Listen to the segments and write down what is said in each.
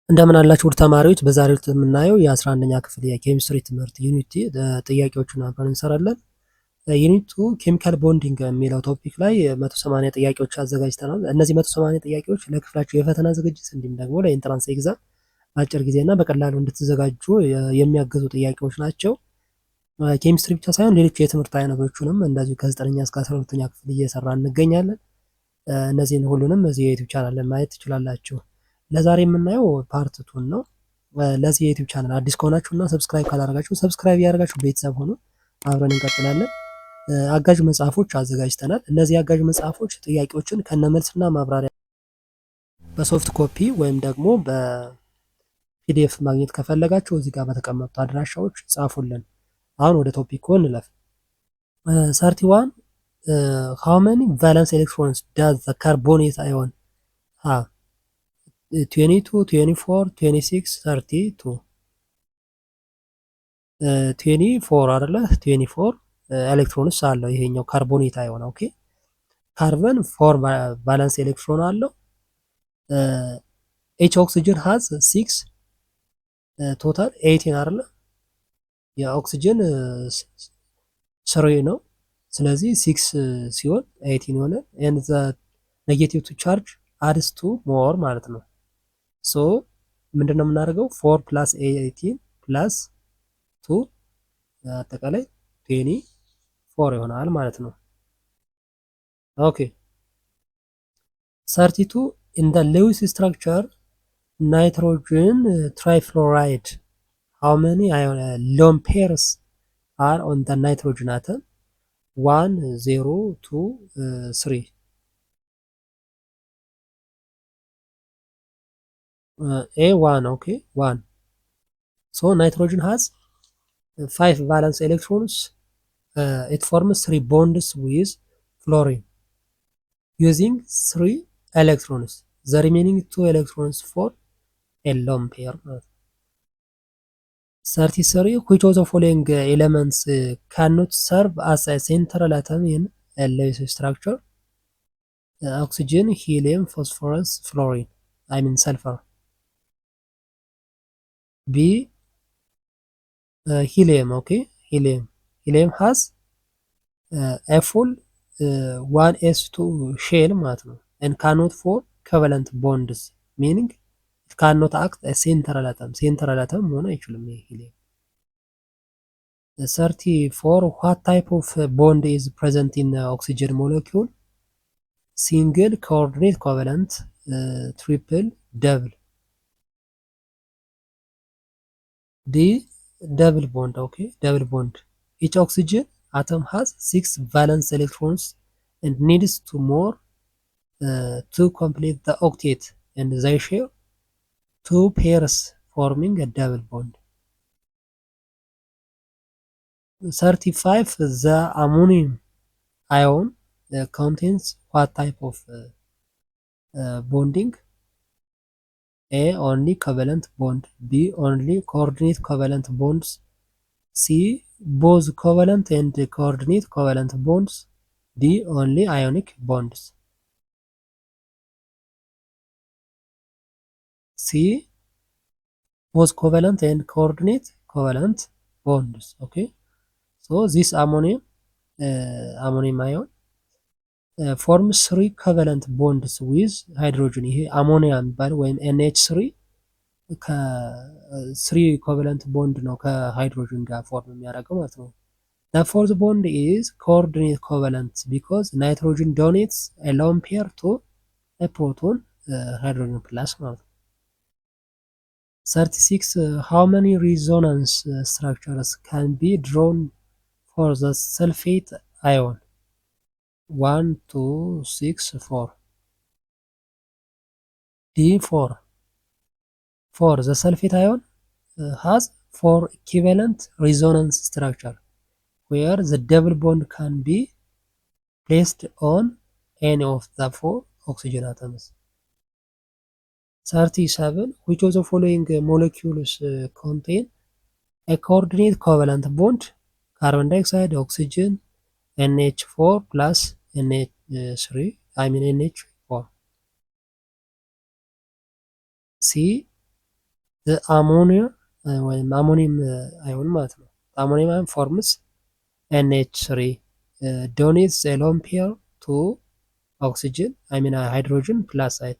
እንደምን አላችሁ ውድ ተማሪዎች፣ በዛሬው ዕለት የምናየው የ11ኛ ክፍል የኬሚስትሪ ትምህርት ዩኒቲ ጥያቄዎችን አብረን እንሰራለን። ዩኒቱ ኬሚካል ቦንዲንግ የሚለው ቶፒክ ላይ 180 ጥያቄዎች አዘጋጅተናል። እነዚህ 180 ጥያቄዎች ለክፍላችሁ የፈተና ዝግጅት እንዲሁም ደግሞ ለኢንትራንስ ኤግዛም በአጭር ጊዜና በቀላሉ እንድትዘጋጁ የሚያግዙ ጥያቄዎች ናቸው። ኬሚስትሪ ብቻ ሳይሆን ሌሎች የትምህርት አይነቶቹንም እንደዚሁ ከ9ኛ እስከ 12ኛ ክፍል እየሰራ እንገኛለን። እነዚህን ሁሉንም እዚህ የዩቲዩብ ቻናል ላይ ማየት ትችላላችሁ። ለዛሬ የምናየው ፓርት ቱን ነው። ለዚህ የዩቲዩብ ቻናል አዲስ ከሆናችሁና ሰብስክራይብ ካላደረጋችሁ ሰብስክራይብ ያደርጋችሁ ቤተሰብ ሆኖ አብረን እንቀጥላለን። አጋዥ መጽሐፎች አዘጋጅተናል። እነዚህ አጋዥ መጽሐፎች ጥያቄዎችን ከነመልስና ማብራሪያ በሶፍት ኮፒ ወይም ደግሞ በፒዲኤፍ ማግኘት ከፈለጋችሁ እዚህ ጋር በተቀመጡት አድራሻዎች ጻፉልን። አሁን ወደ ቶፒኩ እንለፍ። 31 how many valence electrons does the carbonate ion have? 22 24 26 32 24 አይደለ? 24 ኤሌክትሮንስ አለው ይሄኛው ካርቦኔት አይሆን። ኦኬ ካርበን 4 ቫለንስ ኤሌክትሮን አለው። ኤች ኦክሲጅን ሃዝ 6 ቶታል 18 አይደለ? የኦክሲጅን 3 ነው። ስለዚህ 6 ሲሆን 18 ሆነ። and the negative charge adds to more ማለት ነው። ሶ ምንድነው የምናደርገው? 4 + 18 + 2 አጠቃላይ 24 ይሆናል ማለት ነው። ኦኬ 32 in the Lewis structure nitrogen trifluoride how many lone pairs are on the nitrogen atom? 1 0 2 3 A1 okay 1. So nitrogen has 5 valence electrons. It forms 3 bonds with fluorine using 3 electrons. The remaining 2 electrons for a lone pair. 33 which of the following elements cannot serve as a central atom in a Lewis structure? Oxygen, helium, phosphorus, fluorine. I mean sulfur. B helium. Okay, helium has a full 1s2 shell ማለት ነው and cannot form covalent bonds meaning it cannot act a central atom መሆን አይችልም ይሄ helium። 34 what type of bond is present in the oxygen molecule? Single, coordinate, covalent, triple, double. D double bond. Okay, double bond. Each oxygen atom has 6 valence electrons and needs 2 more to complete the octet, and they share 2 pairs forming a double bond. 35 the ammonium ion contains what type of bonding? A only covalent bond, B only coordinate covalent bonds, C both covalent and coordinate covalent bonds, D only ionic bonds. C both covalent and coordinate covalent bonds. Okay, so this ammonium ion forms 3 covalent bonds with hydrogen. ይሄ አሞኒያ የሚባል ወይም NH3 ከ3 ኮቫለንት ቦንድ ነው ከሃይድሮጅን ጋር ፎርም የሚያደርገው ማለት ነው። the fourth bond is coordinate covalent because nitrogen donates a lone pair to a proton hydrogen plus ማለት ነው። 36 how many resonance structures can be drawn for the sulfate ion? 1 2 6 4. D4. 4 the sulfate ion has 4 equivalent resonance structure where the double bond can be placed on any of the 4 oxygen atoms. 37 which of the following molecules contain a coordinate covalent bond? Carbon dioxide, oxygen, NH4 plus NH3, I mean NH4. C አሞኒያ ወይም አሞኒየም አዮን ማለት ነው። አሞኒየም አዮን ፎርምስ NH3 donates a lone pair to oxygen, hydrogen plus side,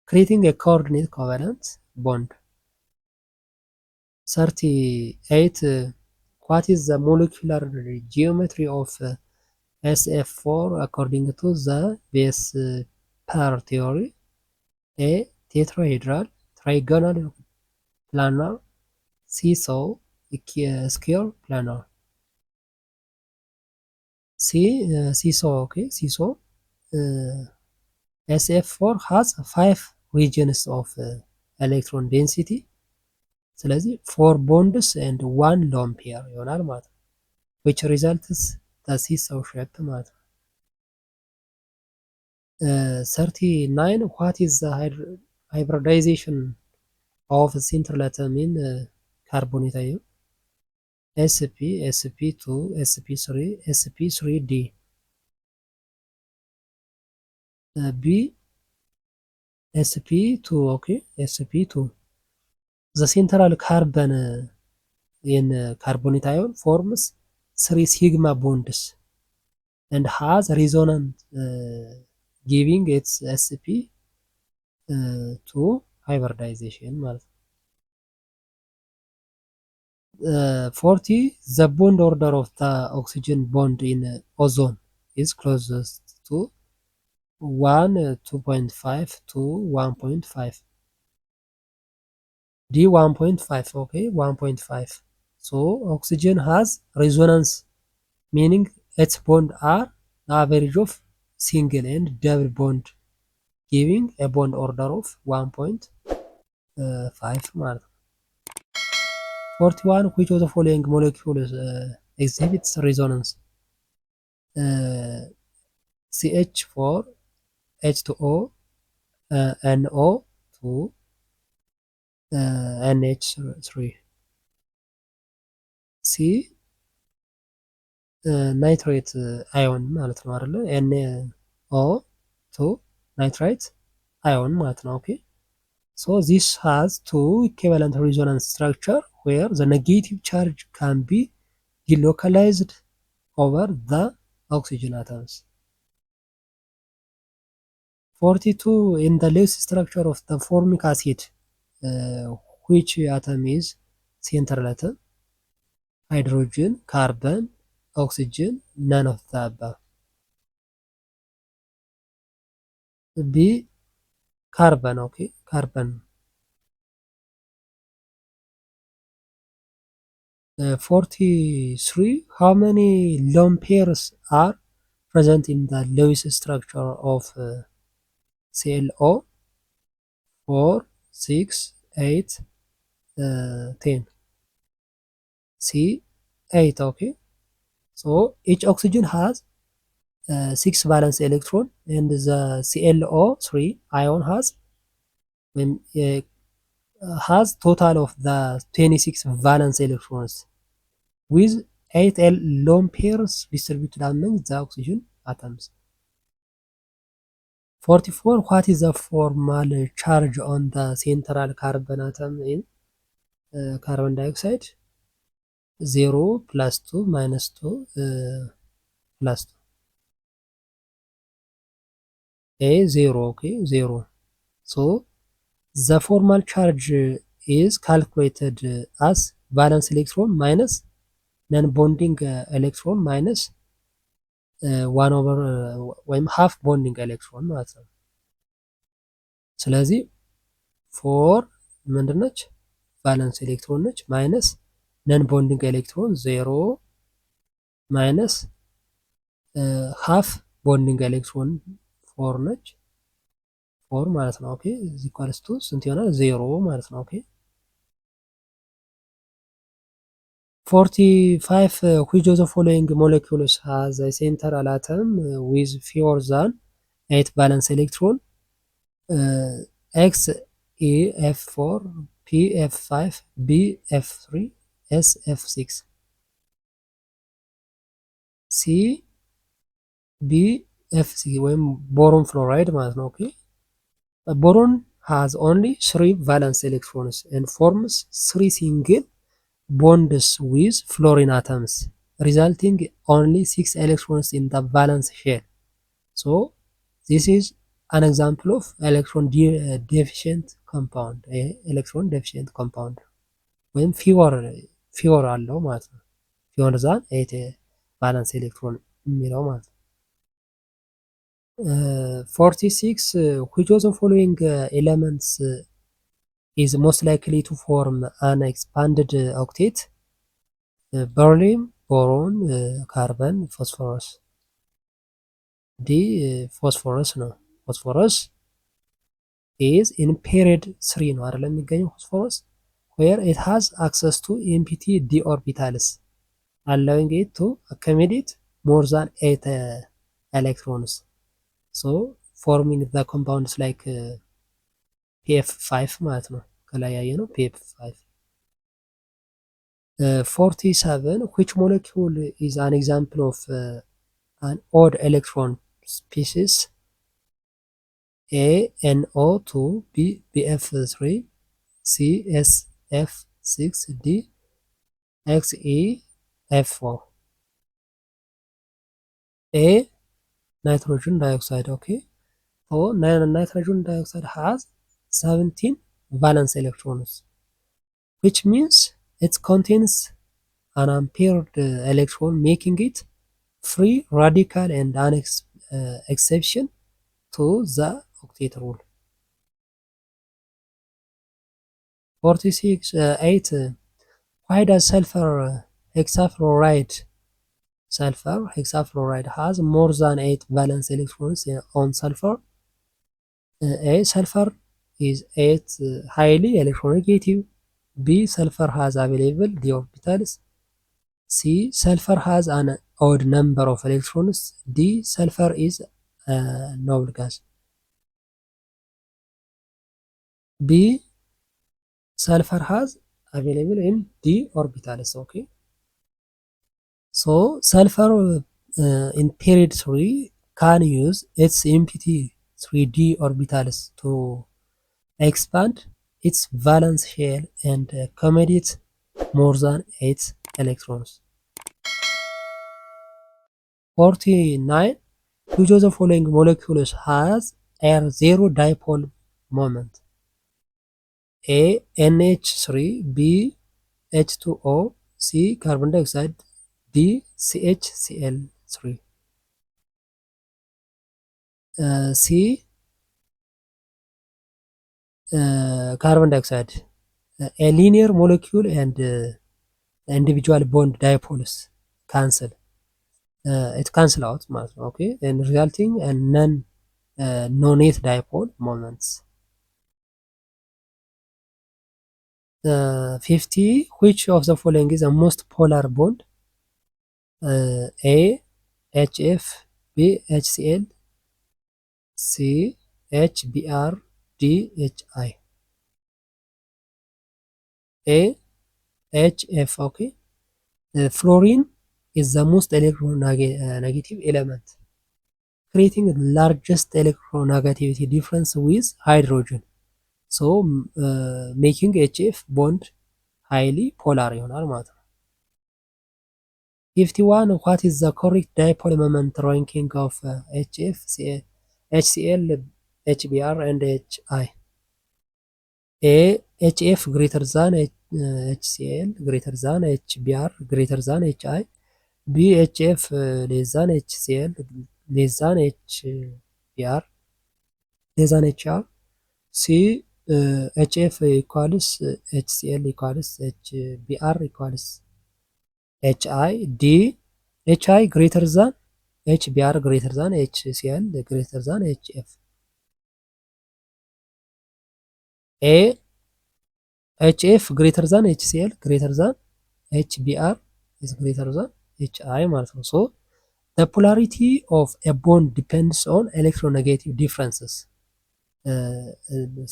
creating a coordinate covalent bond. 38. What is the molecular geometry of SF4 according to the base pair theory? A. Tetrahedral, trigonal, planar, seesaw, square, planar. C. Seesaw. Okay, seesaw. SF4 has 5 regions of electron density. ስለዚህ 4 bonds and 1 lone pair ይሆናል ማለት ነው። which results the seesaw shape ማለት ነው። 39. what is the hybridization of central atom in carbonate ion? sp, sp2, sp3, sp3d. b, sp2. okay, sp2. the central carbon in carbonate ion forms 3 sigma bonds and has resonance giving its sp to hybridization ማለት ነው። 40. the bond order of the oxygen bond in ozone is closest to 1, 2.5 to 1.5. D 1.5. okay, 1.5. so oxygen has resonance, meaning its bond are the average of single and double bond, giving a bond order of 1.5 ማለት ነው። 41. which of the following molecules exhibits resonance? CH4, H2O, NO2, NH3. C ናይትሬት አዮን ማለት ነው አይደለ? NO2 ናይትሬት አዮን ማለት ነው። ኦኬ so this has two equivalent resonance structure where the negative charge can be delocalized over the oxygen atoms. 42. in the Lewis structure of the formic acid, which atom is central atom? hydrogen, carbon, oxygen, none of the above. B, carbon. okay, carbon. 43. how many lone pairs are present in the Lewis structure of ClO? 4, 6, 8, 10. C, 8. okay, so each oxygen has 6 valence electron and the ClO3 ion has total of the 26 valence electrons with 8 lone pairs distributed among the oxygen atoms. 44. what is the formal charge on the central carbon atom in carbon dioxide? 0, +2, -2, +2. A, 0. okay, 0. so the formal charge is calculated as valence electron minus non-bonding electron minus 1 over ወይም half bonding electron ማለት ነው። ስለዚህ 4 ምንድነች? ቫለንስ ኤሌክትሮን ነች ማይነስ ነን ቦንዲንግ ኤሌክትሮን 0 ማይነስ half bonding ኤሌክትሮን 4 ነች 4 ማለት ነው። ኦኬ እዚ ኢኳልስ ቱ ስንት ይሆናል? 0 ማለት ነው። ኦኬ 45. which of the following molecules has a central atom with fewer than 8 valence electron? X, E, F4, P, F5, B, F3, S, F6. C, B, F6 ወይም ቦሮን ፍሎራይድ ማለት ነው። ኦኬ ቦሮን has only 3 valence electrons and forms 3 single bonds with fluorine atoms, resulting only 6 electrons in the valence shell. So this is an example of electron deficient compound. ኤሌክትሮን deficient compound ወይም ፊወር አለው ማለት ነው። ፊወር ዛን ቫለንስ ኤሌክትሮን የሚለው ማለት ነው። 46 which of the following elements is most likely to form an expanded octet? beryllium, boron, carbon, phosphorus. D phosphorus ነው። phosphorus is in period 3 ነው አይደለም የሚገኘው phosphorus where it has access to empty d orbitals allowing it to accommodate more than 8 electrons, so forming the compounds like pf5 ማለት ነው። ከላይ ያየነው pf5። 47 which molecule is an example of an odd electron species? A NO2, B BF3, C SF6, D XeF4. A nitrogen dioxide. Okay, so nitrogen dioxide has 17 valence electrons, which means it contains an unpaired electron, making it free radical and an exception to the octet rule. 46 8 why does sulfur hexafluoride has more than 8 valence electrons on sulfur? A sulfur is 8 highly electronegative. B sulfur has available d orbitals. C sulfur has an odd number of electrons. D sulfur is a noble gas. B sulfur has available in d orbitals. Okay, so sulfur in period 3 can use its empty 3d orbitals to expand its valence shell and accommodate more than 8 electrons. 49 which of the following molecules has R0 dipole moment? A NH3, B H2O, C carbon dioxide, D CHCl3. C carbon dioxide, a linear molecule and individual bond dipoles cancel. It cancel out ማለት ነው። okay, and resulting in non-net dipole moments. 50 which of the following is the most polar bond? A HF, B HCl, C HBr, D HI. A HF. okay, fluorine is the most electronegative element, creating the largest electronegativity difference with hydrogen, so making HF bond highly polar ይሆናል ማለት ነው። 51 what is the correct dipole moment ranking of HF, HCl, HBr and HI? A HF greater than HCl greater than HBr greater than HI. B HF less than HCl less than HBr less than HR. C HF equals HCl equals HBr equals HI. D HI greater than HBr greater than HCl greater than HF. A HF greater than HCl greater than HBr is greater than HI ማለት ነው። so the polarity of a bond depends on electronegative differences.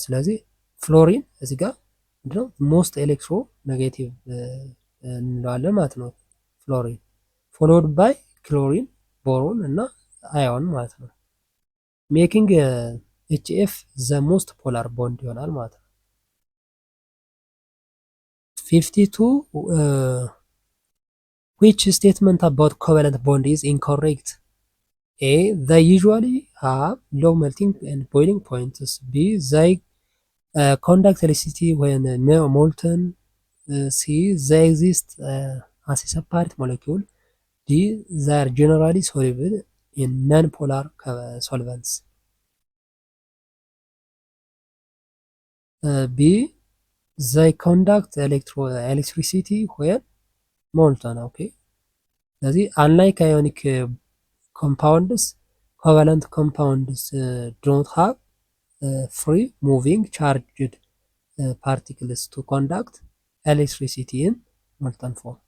ስለዚህ ፍሎሪን እዚህ ጋር ምንድነው ሞስት ኤሌክትሮ ኔጌቲቭ እንለዋለን ማለት ነው። ፍሎሪን ፎሎድ ባይ ክሎሪን፣ ቦሮን እና አዮን ማለት ነው። ሜኪንግ HF ዘ ሞስት ፖላር ቦንድ ይሆናል ማለት ነው። 52 which statement about covalent bond is incorrect? A. They usually have low melting and boiling points. B. They conduct electricity when molten. C. They exist as a separate molecule. D. They are generally soluble in non-polar solvents. B. They conduct electricity when molten. Okay. ስለዚህ unlike ionic compounds, covalent compounds don't have free moving charged particles to conduct electricity in molten form.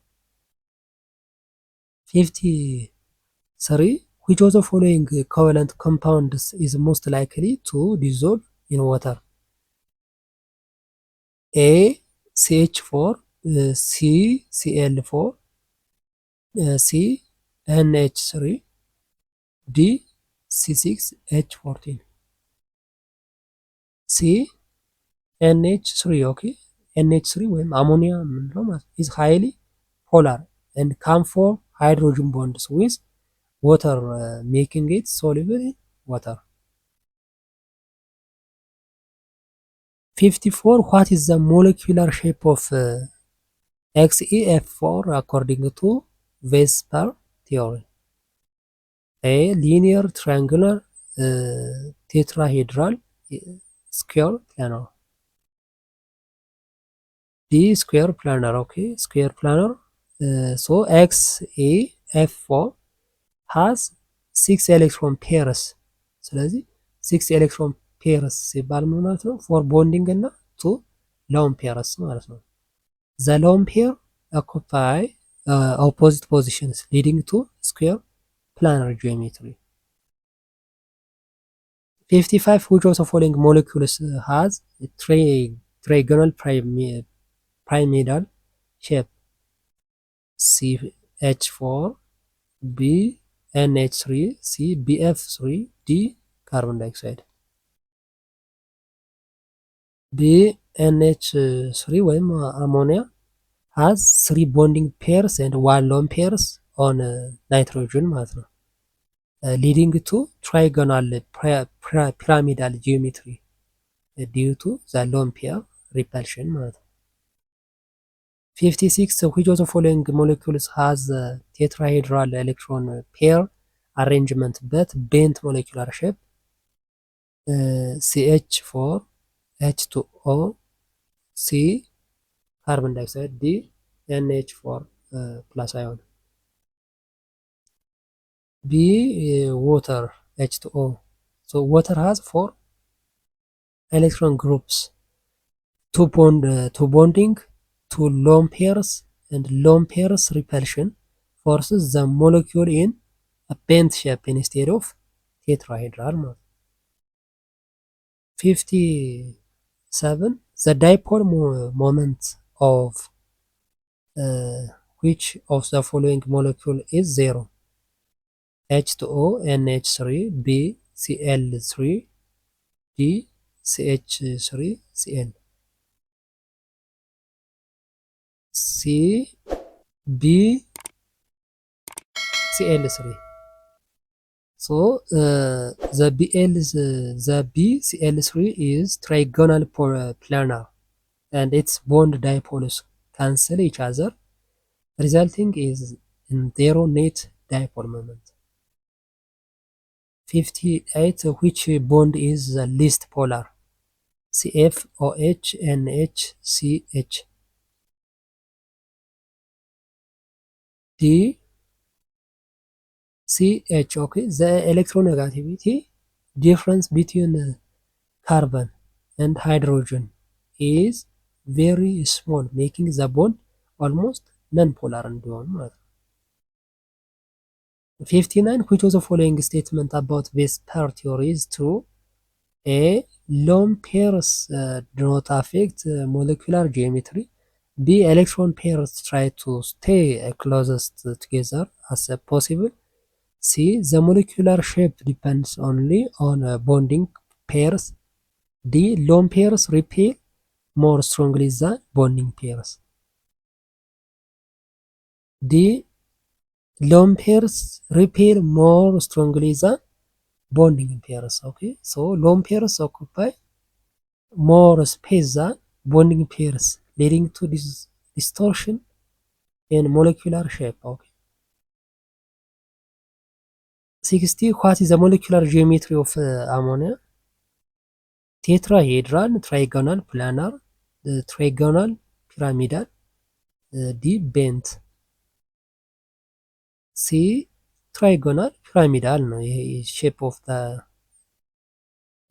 53. Which of the following covalent compounds is most likely to dissolve in water? A. CH4, C. Cl4, C. NH3, D. C6H14. C. NH3 ኦኬ NH3 ወይም አሞኒያ የምንለው ማለት is highly polar and come for hydrogen bonds with water making it soluble in water. 54. What is the molecular shape of XeF4 according to Vesper theory? A. Linear, triangular, tetrahedral, square, planar. D. Square planar. Okay, square planar. So XeF4 has 6 electron pairs. ስለዚህ 6 electron pairs ሲባል ምን ማለት ነው? ፎር ቦንዲንግ እና 2 lone pairs ማለት ነው። The lone pair occupy opposite positions leading to square planar geometry. 55. Which of the following molecules has a trigonal pyramidal shape? CH4, B NH3, C BF3, D carbon dioxide. B NH3 ወይም ammonia has 3 bonding pairs and 1 lone pairs on nitrogen ማለት ነው. Leading to trigonal pyramidal geometry due to the lone pair repulsion ማለት ነው. 56. Which of the following molecules has tetrahedral electron pair arrangement but bent molecular shape? CH4, H2O, C carbon dioxide, D NH4 plus ion. B water, H2O. So water has 4 electron groups, 2 bonding, 2 lone pairs, and lone pairs repulsion forces the molecule in a bent shape instead of tetrahedral. 57. The dipole moment of which of the following molecule is 0? H2O, NH3, B Cl3, D CH3, Cl. C B Cl3. So the BCl3 is trigonal planar and its bond dipoles cancel each other, resulting is in zero net dipole moment. 58. Which bond is the least polar? CF, OH, NH, CH. D CH. Okay, the electronegativity difference between carbon and hydrogen is very small, making the bond almost non-polar እንዲሆን ማለት ነው። 59. Which of the following statement about Vesper theory is true? A. Lone pairs do not affect molecular geometry. B. Electron pairs try to stay closest together as possible. C. The molecular shape depends only on bonding ፔርስ፣ ዲ ሎን ፔርስ ሪፔል ሞር ስትሮንግሊ ዛን ቦንዲንግ ፔርስ። ዲ ሎን ፔርስ ሪፔል ሞር ስትሮንግሊ ዛን ቦንዲንግ ፔርስ። ኦኬ ሶ ሎን ፔርስ ኦኩፓይ more space than bonding pairs, leading to distortion in molecular shape. Okay. 60. What is the molecular geometry of ammonia? Tetrahedral, trigonal, planar, trigonal, pyramidal, D bent. C trigonal, pyramidal ነው ይሄ shape of the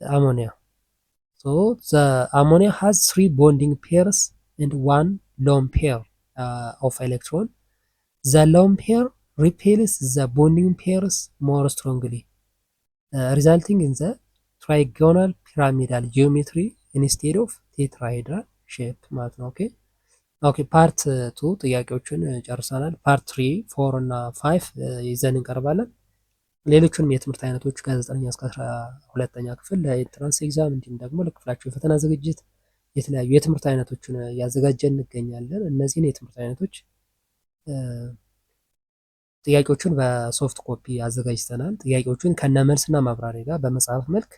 ammonia. So the ammonia has 3 bonding pairs and 1 lone pair of electron. The lone pair repels the bonding pairs more strongly, resulting in the trigonal pyramidal geometry instead of tetrahedral shape ማለት ነው። ኦኬ ፓርት 2 ጥያቄዎችን ጨርሰናል። ፓርት 3 4 እና 5 ይዘን እንቀርባለን። ሌሎቹንም የትምህርት አይነቶች ከ9ኛ እስከ 12ኛ ክፍል ለኢንትራንስ ኤግዛም እንዲሁም ደግሞ ለክፍላችሁ የፈተና ዝግጅት የተለያዩ የትምህርት አይነቶችን እያዘጋጀን እንገኛለን። እነዚህን የትምህርት አይነቶች ጥያቄዎቹን በሶፍት ኮፒ አዘጋጅተናል። ጥያቄዎቹን ከነመልስና ማብራሪያ ጋር በመጽሐፍ መልክ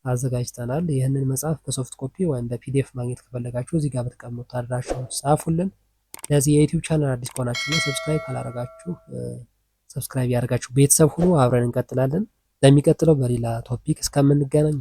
አዘጋጅተናል። ይህንን መጽሐፍ በሶፍት ኮፒ ወይም በፒዲኤፍ ማግኘት ከፈለጋችሁ እዚህ ጋር በተቀመጡት አድራሻዎች ጻፉልን። ለዚህ የዩቲዩብ ቻናል አዲስ ከሆናችሁና ሰብስክራይብ ካላረጋችሁ ሰብስክራይብ ያደርጋችሁ ቤተሰብ ሁኑ። አብረን እንቀጥላለን። ለሚቀጥለው በሌላ ቶፒክ እስከምንገናኝ